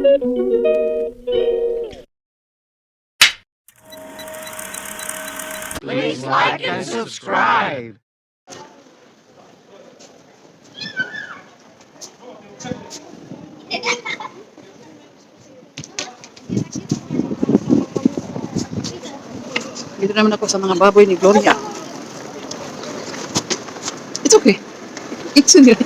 Please like and subscribe. Dito naman ako sa mga baboy ni Gloria. It's okay. It's okay.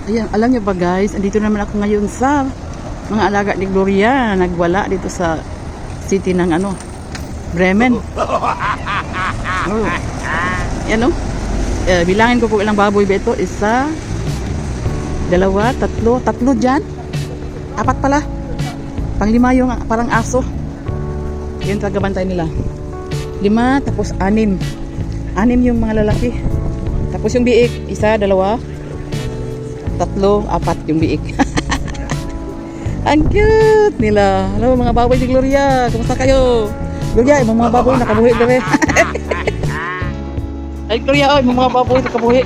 Ayan, alam niyo ba guys, andito naman ako ngayon sa mga alaga ni Gloria na nagwala dito sa city ng Bremen. Oh. Yan bilangin ko kung ilang baboy ba ito. Isa, dalawa, tatlo dyan. Apat pala. Panglima yung parang aso. Yun tagabantay nila. 5, tapos 6. 6 yung mga lalaki. Tapos yung biik, isa, dalawa, 3, 4 yung biik. Ang cute nila. Hello mga baboy ni Gloria. Kumusta kayo? Gloria, yung mga baboy nakabuhi na rin. Ay Gloria, yung mga baboy nakabuhi.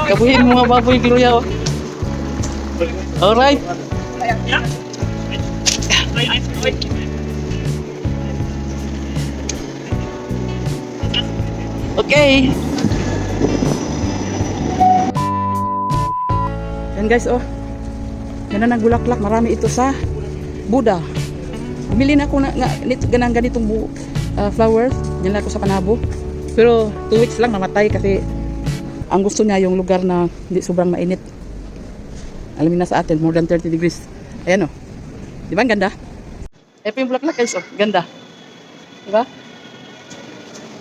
Kabuhi yung mga baboy Gloria. Alright. Okay. Yan guys, yan na nagbulaklak. Marami ito sa Buda. Bumili na ako ganitong flowers. Yan lang ako sa Panabo. Pero 2 weeks lang namatay kasi ang gusto niya yung lugar na hindi sobrang mainit. Alamin na sa atin, more than 30 degrees. Ayan di ba ang ganda? Ito yung bulaklak guys, ganda. Di ba?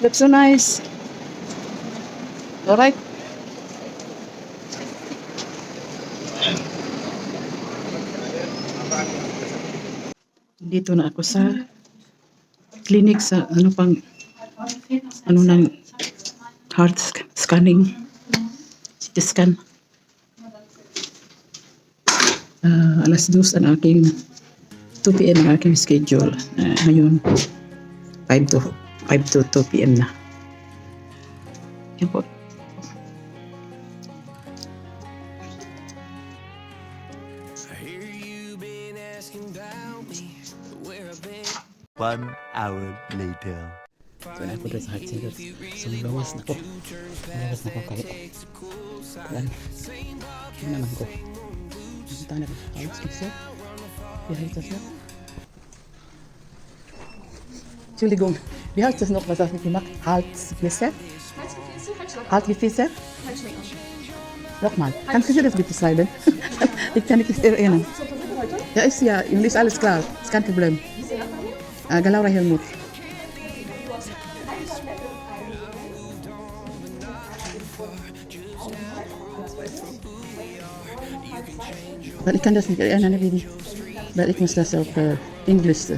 Looks so nice. Alright. Dito na ako sa clinic sa ng heart scanning, CT scan. Alas 2 ang aking 2 p.m. ang aking schedule. Ngayon 5 to 2 p.m. na. Yan po. One hour later. So na ako sa heart center. So lawas na ko. Lawas na ko kahit. Yan. Yan naman ko. Punta na ko. Alex, kipsa. Bihait sa siya. Entschuldigung, wie heißt das noch, was hast du gemacht? Halsgefäße? Halsgefäße? Nochmal, kannst du dir das bitte schreiben? Ich kann nicht erinnern. Ja, ist ja, ist alles klar, ist kein Problem. Galaura Helmut. Weil ich kann das nicht erinnern, weil ich muss das auf Englisch.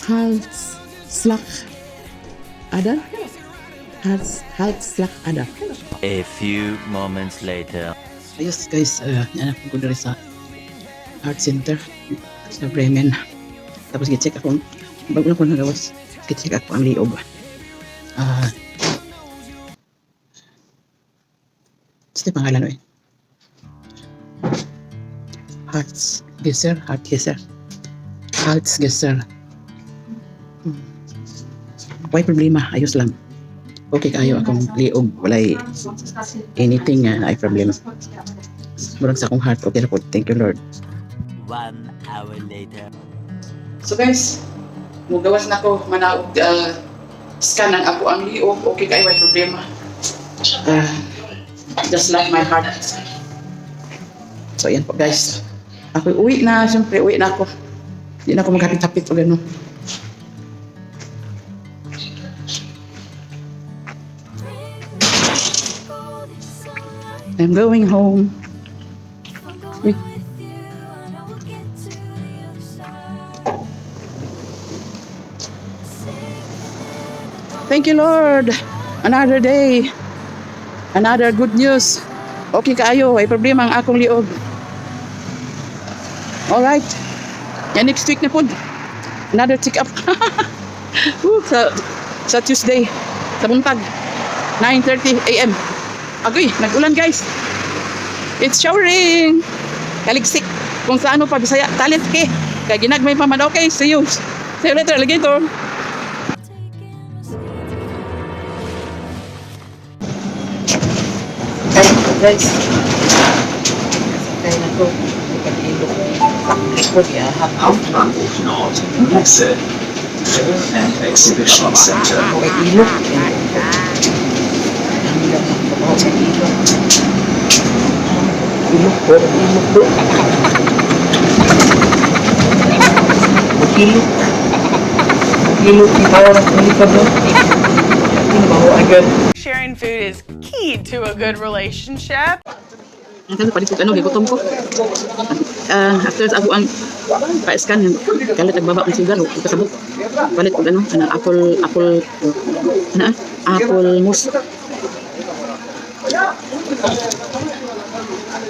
Halsslagader? Halsslagader. A few moments later. Ayos guys, anak ko dari sa Art Center sa Bremen. Tapos gi-check ako, bago na ko nagawas, gi-check ako ang liog. Ito pangalan Hartsgesser. May problema, ayos lang. Okay kayo akong liog, walay anything ay problema. Murag sa akong heart, okay na po. Thank you Lord. 1 hour later. So guys, mugawas na ko manaog scan ng ako ang liog, okay kayo may problema. just like my heart. So, yan po guys. Ako uwi na, siyempre uwi na ako. Hindi na ako maghapit-hapit o gano'n. I'm going home. Wait. Thank you, Lord. Another day. Another good news. Okay kaayo, ay problema ang akong liog. Alright. Yan next week na po. Another check up. sa Tuesday. Sa buntag. 9:30 a.m. Agoy, nag-ulan guys. It's showering. Kaligsik. Kung sa ano pa, Bisaya. Talent ke. Kaya ginagmay pa man. Okay, see you. See you later, alligator. Guys. Kaya na to. Pag-ilok. Pag-record ya. Outback North Exit and Exhibition Center. Pag-ilok. Ilok po. Ilok po. Ilok. Ilok. Ikaw na kung ikaw doon. Baho agad. Sharing food is key to a good relationship. Ang palit ko gigutom ko. After ako ang pa-scan, kalit nagbaba kong sugar, o kasabot. Palit ko apple mousse.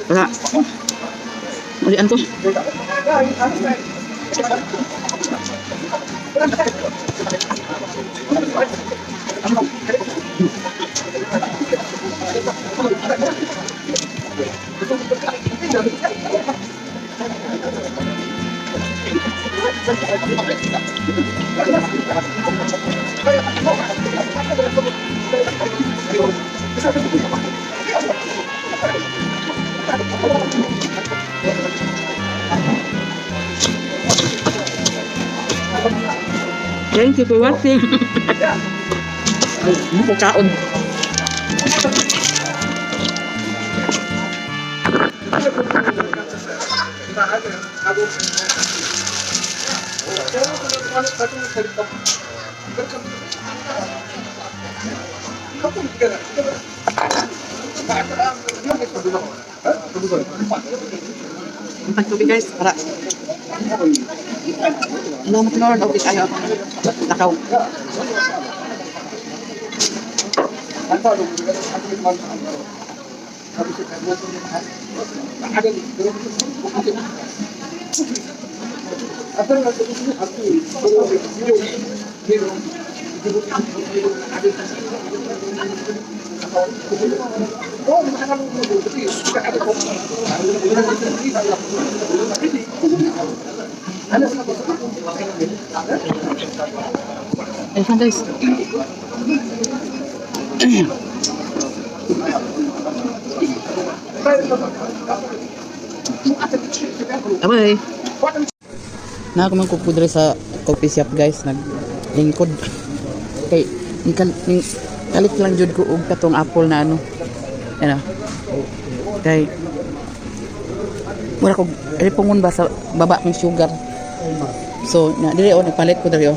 Wala. Ulian to. Thank you for watching. Kaon. Tubig guys, para Salamat Lord, okay kayo ako. Takaw. Ayan guys. Bye. Na ako man kupudre sa coffee shop guys, naglingkod. Kay kalit lang jud ko og katong apple na ano. Ano? Kay mura ko ripungon ba sa baba ng sugar. So, na dili nagpalit ko diri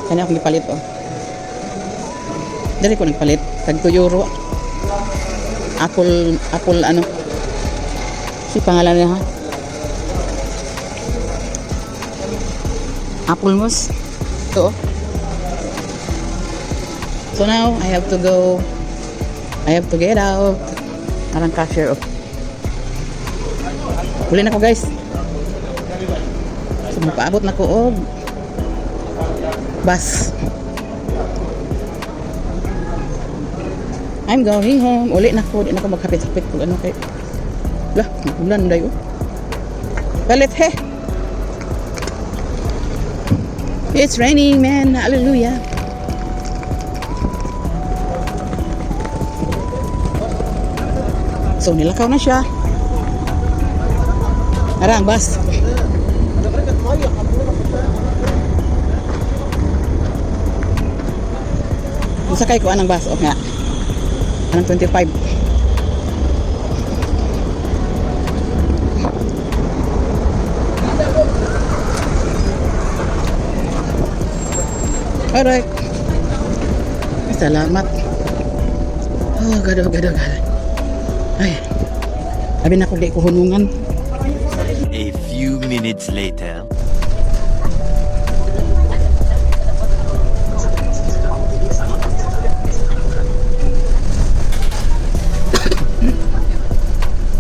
Kanya akong gipalit Dili ko nagpalit tag €2. Apple ano? Si pangalan niya ha? Apple mousse. Ito So now I have to go. I have to get out. Parang cashier Huli na ko guys. So mapaabot na ko bus. I'm going home. Uli na ko. Di na ko maghapit-hapit kung ano kay. Lah, ulan dayo. Palit he. It's raining, man. Hallelujah. So nilakaw na siya. Ara ang bus. Sakay ko anang bus nga. Anang 25. Alright. Salamat. Oh, gado. Ay. Sabi na ko, di ko hunungan. A few minutes later. A few moments later.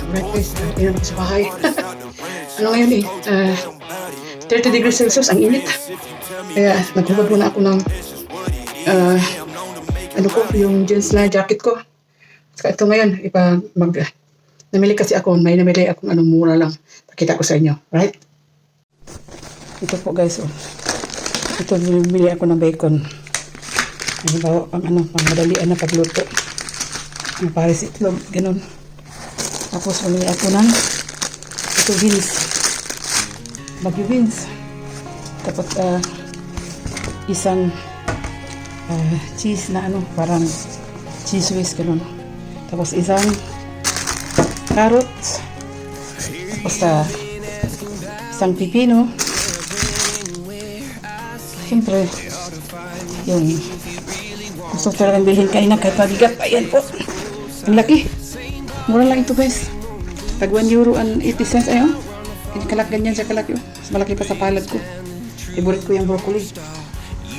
Alright guys, yun ako sa bahay. Ano ngayon eh, 30 degrees Celsius, ang init. Kaya naghubad muna ako ng ano ko, yung jeans na jacket ko. Saka ito ngayon, namili kasi ako, may namili akong anong mura lang. Pakita ko sa inyo, right? Ito po guys, oh. Ito, namili ako ng bacon. Halimbawa, pang madalian na pagluto. Ang pares itlog, ganun. Tapos mamili ako ng ito beans. Bagyo beans. Tapos isang cheese na parang cheese whiz, ganun. Tapos isang carrots. Tapos isang pipino. Siyempre, yung gusto ko talagang bilhin kanina kahit mabigat. Ayan po. Ang laki. Mura lang ito guys. Tag 1 euro and 80 cents. Ayun. Kalak ganyan siya kalaki. Mas malaki pa sa palad ko. Favorite ko yung broccoli.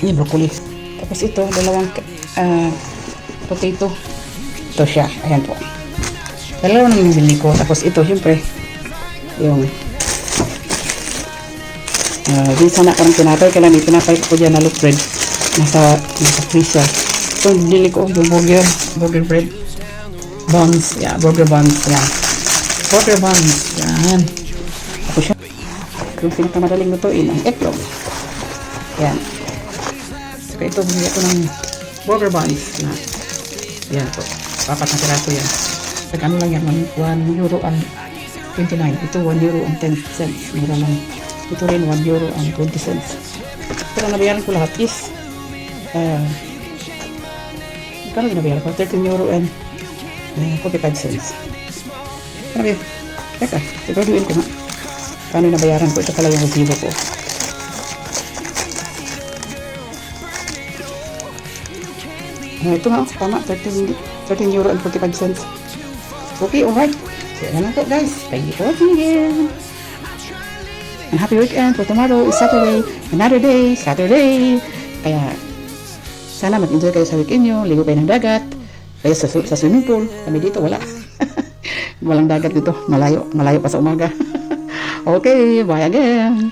Yung broccoli. Tapos ito, dalawang potato. Ito siya. Ayan po. Dalawa nang nabili ko. Tapos ito, syempre, yung di sana parang tinapay. Kailan may tinapay ko dyan na loaf bread. Nasa freezer. Ito, nabili ko yung burger bread. Buns. Yeah, burger buns. Yeah. Burger buns. Yan. Tapos siya. Yung pinakamadaling lutuin, ang eggnog. Yan. Saka ito, bumili ako ng burger buns. Yan po. 4 na piraso yan. Saka ano lang yan, 1 euro and 29. Ito, 1 euro and 10 cents. Mura lang. Ito rin, 1 euro and 20 cents. Ito lang nabayaran ko lahat is kano nabayaran ko? 13 euro and 45 cents. Ano teka, siguraduhin ko nga. Paano nabayaran ko? Ito pala yung resibo ko. Ito nga, tama. 13 euro and 45 cents. Okay, alright. So, yan lang po guys. Thank you for watching again. And happy weekend for tomorrow is Saturday. Another day, Saturday. Kaya, sana mag-enjoy kayo sa weekend nyo. Ligo kayo ng dagat. Kaya sa swimming pool. Kami dito, wala. Walang dagat dito. Malayo pa sa umaga. Okay, bye again.